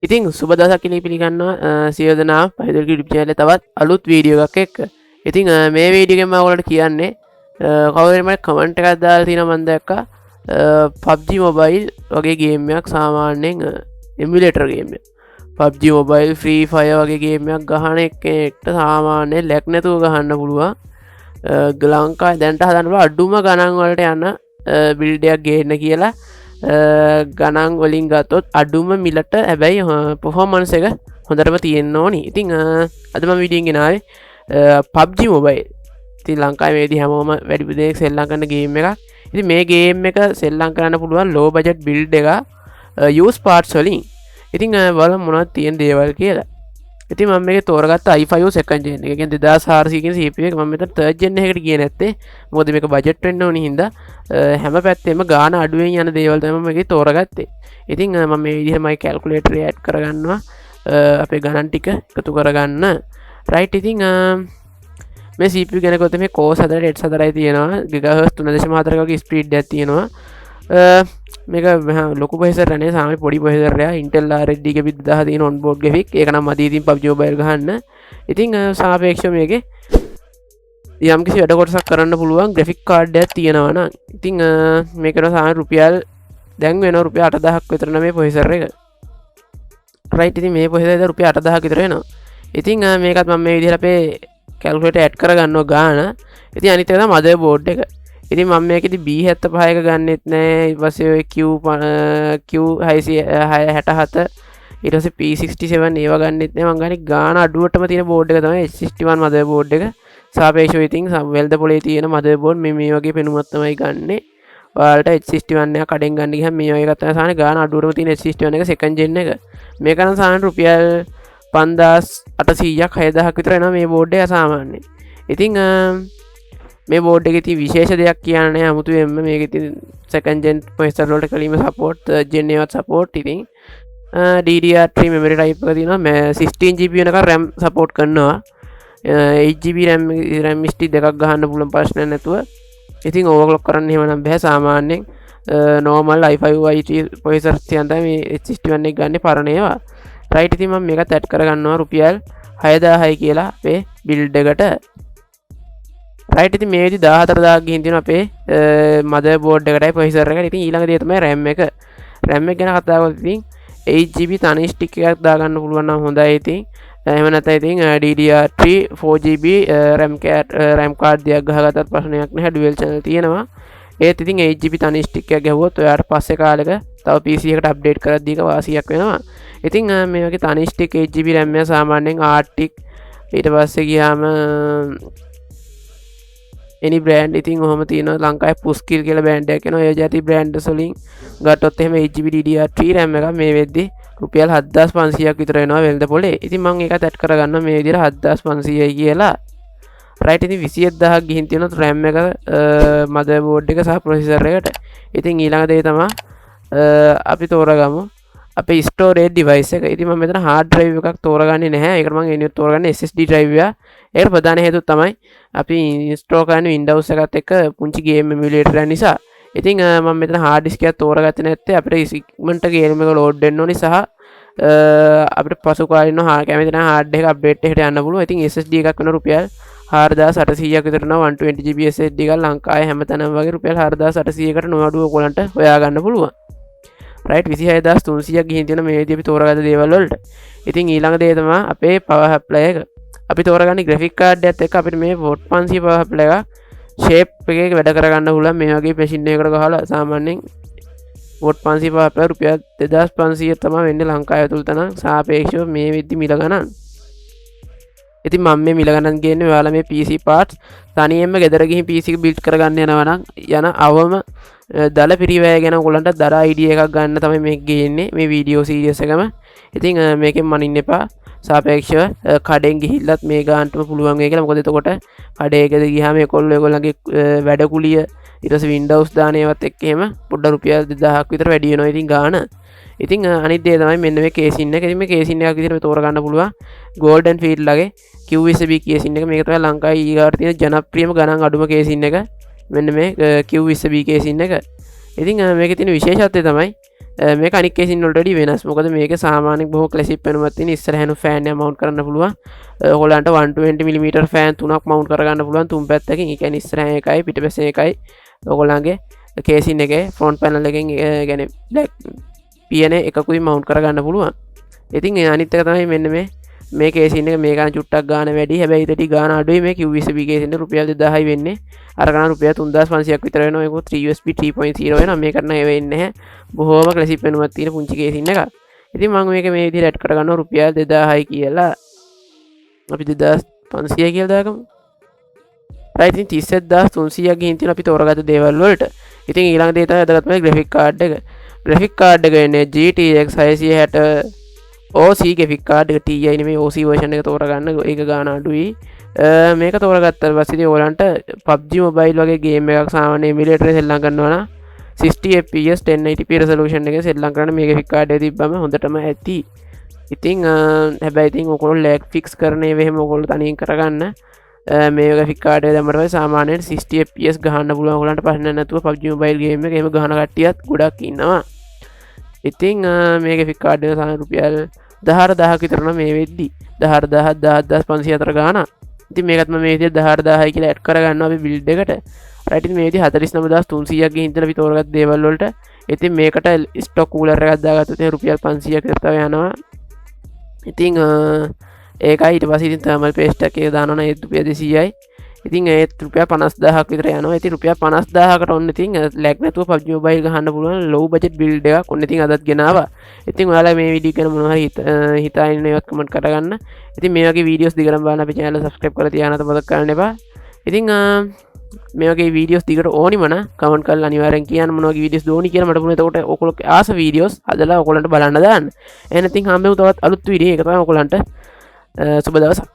ඉතින් සුබ දවසක් කියලා පිළිගන්නවා සියලු දෙනා පහදල් YouTube channel එකේ තවත් අලුත් වීඩියෝ එකක් එක්ක. ඉතින් මේ වීඩියෝ එකෙන් මම ඔයාලට කියන්නේ කවුරුහරි මට කමෙන්ට් එකක් දාලා තියෙනවා මම දැක්කා PUBG Mobile වගේ ගේම් එකක් සාමාන්‍යයෙන් එමුලේටර් ගේම් එකක්. PUBG Mobile Free Fire වගේ ගේම් එකක් ගහන එකට සාමාන්‍යයෙන් ලැග් නැතුව ගහන්න පුළුවන්. ලංකාවේ දැන්ට හදන්න පුළුවන් අඩුම ගණන් වලට යන බිල්ඩ් එකක් ගේන්න කියලා ගණන් වලින් ගත්තොත් අඩුම මිලට හැබැයි පොෆෝමන්ස් එක හොඳටම තියෙන්න ඕනි. ඉතින් අද මම වීඩියෝ එකෙන් ගෙනාවේ PUBG Mobile. ඉතින් ලංකාවේ මේදී හැමෝම වැඩි දෙනෙක් සෙල්ලම් කරන ගේම් එකක්. ඉතින් මේ ගේම් එක සෙල්ලම් කරන්න පුළුවන් low budget build එක use parts වලින්. ඉතින් බලමු මොනවද තියෙන දේවල් කියලා. ඉතින් මම මේක තෝරගත්ත i5 second gen එක. ඒ කියන්නේ 2400 කියන CPU එක. මම මෙතන third gen එකකට ගියේ නැත්තේ. මොකද මේක budget වෙන්න ඕනි හින්දා හැම පැත්තෙම ගාන අඩුවෙන් යන දේවල් තමයි මම මේකේ තෝරගත්තේ. ඉතින් මම මේ විදිහට මයි calculator එක add කරගන්නවා. අපේ ගණන් ටික එකතු කරගන්න. right ඉතින් මේ CPU ගැන කොහොමද මේ core 4 තියෙනවා. GHz 3.4 වගේ ස්පීඩ් එකක් තියෙනවා. මේක ලොකු ප්‍රොසෙසර් නේ සාමාන්‍ය පොඩි ප්‍රොසෙසර් එකක් Intel RD එක 2000 තියෙන on board graphic. ඒක නම් මදි ඉතින් PUBG Mobile ගහන්න. ඉතින් සාපේක්ෂව මේකේ යම් කිසි වැඩ කොටසක් කරන්න පුළුවන් graphic card එකක් තියෙනවා නම් ඉතින් මේකට සාමාන්‍ය රුපියල් දැන් වෙනවා රුපියල් 8000ක් විතර නම් මේ ප්‍රොසෙසර් එක. right ඉතින් මේ ප්‍රොසෙසර් එක රුපියල් 8000ක් විතර වෙනවා. ඉතින් මේකත් මම මේ විදිහට අපේ calculator add කරගන්නවා ගාන. ඉතින් අනිත් එක තමයි motherboard එක. ඉතින් මම මේකෙදි B75 එක ගන්නෙත් නෑ. ඊට පස්සේ ඔය Q667 ඊට පස්සේ P67 ඒවා ගන්නෙත් නෑ. මම ගන්නේ ගාන අඩුවටම තියෙන බෝඩ් එක තමයි H61 motherboard එක. සාපේක්ෂව ඉතින් වෙල්ද පොලේ තියෙන motherboard මේ වගේ පෙනුමක් තමයි ගන්නෙ. ඔයාලට H61 එක කඩෙන් ගන්න ගියම මේ වගේ එකක් තමයි සාමාන්‍ය ගාන අඩුවටම තියෙන H61 එක second gen එක. මේක නම් සාමාන්‍ය රුපියල් 5800ක් 6000ක් විතර එනවා මේ බෝඩ් එක සාමාන්‍යයෙන්. ඉතින් මේ බෝඩ් එකේ තියෙන විශේෂ දෙයක් කියන්නේ 아무තුවෙන්ම මේකේ තියෙන second gen processor වලට කලින්ම support third gen එකත් support. ඉතින් DDR3 memory type එක තියෙනවා. 16GB වෙනකන් RAM support කරනවා. 8GB RAM stick දෙකක් ගහන්න පුළුවන් ප්‍රශ්නයක් නැතුව. ඉතින් overclock කරන්න එහෙම නම් බෑ සාමාන්‍යයෙන් normal i5 IT processor තියන් තමයි මේ H61 එක ගන්න පරණ ඒවා. right ඉතින් මම මේකත් add කරගන්නවා රුපියල් 6000යි කියලා අපේ build එකට. right ඉතින් මේ විදි 14000ක් ගිහින් තියෙනවා අපේ motherboard එකටයි processor එකට. ඉතින් ඊළඟ දේ තමයි RAM එක. RAM එක ගැන කතා කරලා ඉතින් 8GB තනි stick එකක් දාගන්න පුළුවන් නම් හොඳයි. ඉතින් එහෙම නැත්නම් ඉතින් DDR3 4GB RAM card දෙයක් ගහගත්තත් ප්‍රශ්නයක් නැහැ. dual channel තියෙනවා. ඒත් ඉතින් 8GB තනි stick එකක් ගැහුවොත් ඔයාලට පස්සේ කාලෙක තව PC එකට update කරද්දී ඒක වාසියක් වෙනවා. ඉතින් මේ වගේ තනි stick 8GB RAM එක සාමාන්‍යයෙන් Arctic ඊට පස්සේ ගියාම any brand ඉතින් ඔහොම තියෙනවා. ලංකාවේ Pushkill කියලා brand එකක් එනවා. ඒ જાති brands වලින් ගත්තොත් එහෙම 8GB DDR3 RAM එකක් මේ වෙද්දි රුපියල් 7500ක් විතර වෙනවා වෙළඳ පොලේ. ඉතින් මම ඒකත් ඇඩ් කරගන්නවා මේ විදිහට 7500යි කියලා. right ඉතින් 27000ක් ගිහින් තියෙනවා RAM එක motherboard එක සහ processor එකට. ඉතින් ඊළඟ දේ තමයි අපි තෝරගමු අපේ storage device එක. ඉතින් මම මෙතන hard drive එකක් තෝරගන්නේ නැහැ. ඒකට මම එන්නේ තෝරගන්නේ SSD drive එක. ඒකට ප්‍රධාන හේතුව තමයි අපි install කරන Windows එකත් එක්ක පුංචි game emulator එක නිසා. ඉතින් මම මෙතන hard disk එකක් තෝරගත්තේ නැත්තේ අපිට segment game එක load වෙන්න ඕනි සහ අපිට පසු කාලිනව කැමති නම් hard එක update එකට යන්න පුළුවන්. ඉතින් SSD එකක් වෙන රුපියල් 4800ක් විතර නවා. 120GB SSD එකක් ලංකාවේ හැමතැනම වගේ රුපියල් 4800කට නොඅඩුව ඔයගොල්ලන්ට හොයාගන්න පුළුවන්. right 26300ක් ගිහින් තියෙන මේ විදිහට අපි තෝරගත්ත දේවල් වලට. ඉතින් ඊළඟ දේ තමයි අපේ power supply එක. අපි තෝරගන්නේ graphic card එකත් එක්ක අපිට මේ watt 500 power supply එක shape එකක වැඩ කරගන්න පුළුවන්. මේ වගේ machine එකකට ගහලා සාමාන්‍යයෙන් watt 500 power supply රුපියල් 2500 තමයි වෙන්නේ ලංකාවේ තුලට නම් සාපේක්ෂව මේ වෙද්දි මිල ගණන්. ඉතින් මම මේ මිල ගණන් කියන්නේ ඔයාලා මේ PC parts තනියෙන්ම ගෙදර ගිහින් PC එක build කරගන්න යනවා නම් යන අවම දල පිරිවැය ගැන ඔයගොල්ලන්ට දර idea එකක් ගන්න තමයි මේක ගේන්නේ මේ වීඩියෝ සීරීස් එකම. ඉතින් මේකෙන් මනින්න එපා. සාපේක්ෂව කඩෙන් ගිහිල්ලත් මේ ගන්නටම පුළුවන් වෙයි කියලා. මොකද එතකොට කඩේකද ගියාම ඒගොල්ලෝගේ වැඩ කුලිය ඊට පස්සේ Windows දාන ඒවත් එක්ක එහෙම පොඩ්ඩ රුපියල් 2000ක් විතර වැඩි වෙනවා ඉතින් ගාන. ඉතින් අනිත් දේ තමයි මෙන්න මේ කේසින් එක. ඉතින් මේ කේසින් එකක් විදිහට තෝරගන්න පුළුවන් Golden Field ලගේ QSB කේසින් එක. මේක තමයි ලංකාවේ ඊගාට තියෙන ජනප්‍රියම ගණන් අඩුම කේසින් එක. මෙන්න මේ QSB කේසින් එක. ඉතින් මේකේ තියෙන විශේෂත්වය තමයි මේක අනික් කේසින් වලට වඩා වෙනස්. මොකද මේක සාමාන්‍යයෙන් බොහෝ ක්ලාසික් පෙනුමක් තියෙන ඉස්සරහන ෆෑන් එක මවුන්ට් කරන්න පුළුවන්. ඔයගොල්ලන්ට 120 mm ෆෑන් තුනක් මවුන්ට් කරගන්න පුළුවන් තුන් පැත්තකින්. ඒ කියන්නේ ඉස්සරහ එකයි පිටපැත්තේ එකයි. ඔයගොල්ලන්ගේ කේසින් එකේ ෆ්‍රොන්ට් පැනල් එකෙන් يعني බ්ලැක් පියන එකකුයි මවුන්ට් කරගන්න පුළුවන්. ඉතින් අනිත් එක තමයි මෙන්න මේ කේසින් එක මේ ගාන චුට්ටක් ගාන වැඩි. හැබැයි ඊට ගාන අඩුයි මේ QVC කේසින් එක රුපියල් 2000යි වෙන්නේ. අර ගාන රුපියල් 3500ක් විතර වෙනවා. ඒක 3 USB 3.0 වෙනවා. මේකට නම් ඒ වෙන්නේ නැහැ. බොහෝම ක්ලාසික් වෙනුමක් තියෙන පුංචි කේසින් එකක්. ඉතින් මම මේක මේ විදිහට ඇඩ් කරගන්නවා රුපියල් 2000යි කියලා. අපි 2500 කියලා දාගමු. right ඉතින් 37300ක් ගිහින් තියෙන අපි තෝරගත්ත දේවල් වලට. ඉතින් ඊළඟ දේ තමයි අදගත්ම ග්‍රැෆික් කාඩ් එක. ග්‍රැෆික් කාඩ් එක එන්නේ GTX 660 OC ග්‍රැෆික් කාඩ් එක TI නෙමෙයි OC version එක තෝරගන්න. ඒක ගාන අඩුයි. මේක තෝරගත්තා පස්සේ ඉතින් ඔයාලන්ට PUBG Mobile වගේ ගේම් එකක් සාමාන්‍ය එමුලේටර් එකේ සෙල්ලම් කරනවා නම් 60 fps 1080p resolution එකේ සෙල්ලම් කරන්න මේ ග්‍රැෆික් කාඩ් එක තිබ්බම හොඳටම ඇති. ඉතින් හැබැයි ඉතින් ඔයගොල්ලෝ lag fix කරන ඒවා එහෙම ඔයගොල්ලෝ තනියෙන් කරගන්න. මේ ග්‍රැෆික් කාඩ් එක දැම්මට පස්සේ සාමාන්‍යයෙන් 60 fps ගහන්න පුළුවන්. ඔයගොල්ලන්ට ප්‍රශ්න නැතුව PUBG Mobile ගේම් එක එහෙම ගහන කට්ටියත් ගොඩක් ඉන්නවා. ඉතින් මේ ග්‍රැෆික් කාඩ් එක සාමාන්‍ය රුපියල් 14000ක් විතර නම් මේ වෙද්දි 14000 10500 ගාන. ඉතින් මේකත් මම මේ විදිහට 14000යි කියලා ඇඩ් කරගන්නවා අපි බිල්ඩ් එකට. රයිට් ඉතින් මේ විදිහ 49300ක් ගිහින් ඉඳලා අපි තෝරගත්ත දේවල් වලට ඉතින් මේකට ස්ටොක් කූලර් එකක් දාගත්තොත් ඒ රුපියල් 500ක් විතර යනවා. ඉතින් ඒකයි ඊට පස්සේ ඉතින් තර්මල් පේස්ට් එකක් දානවා නම් ඒ රුපියල් 200යි. ඉතින් ඒ රුපියල් 50000ක් විතර යනවා. ඉතින් රුපියල් 50000කට ඔන්න ඉතින් ලැග් නැතුව PUBG Mobile ගහන්න පුළුවන් low budget build එකක් ඔන්න ඉතින් අදත් ගෙනාවා. ඉතින් ඔයාලා මේ වීඩියෝ ගැන මොනවා හරි හිතාගෙන ඉන්නවත් කමෙන්ට් කරගන්න. ඉතින් මේ වගේ වීඩියෝස් දිගටම බලන්න අපේ channel subscribe කරලා තියාගන්න මතක කරන්න එපා. ඉතින් මේ වගේ වීඩියෝස් දිගට ඕනිම නම් කමෙන්ට් කරලා අනිවාර්යෙන් කියන්න මොන වගේ වීඩියෝස් දෝනි කියලා මට පුළුවන්. එතකොට ඔයගොල්ලෝ ආස වීඩියෝස් හදලා ඔයගොල්ලන්ට බලන්න දාන්න. එහෙනම් ඉතින් හම්බෙමු තවත් අලුත් වීඩියෝ එක තමයි ඔයගොල්ලන්ට සුබ දවසක්.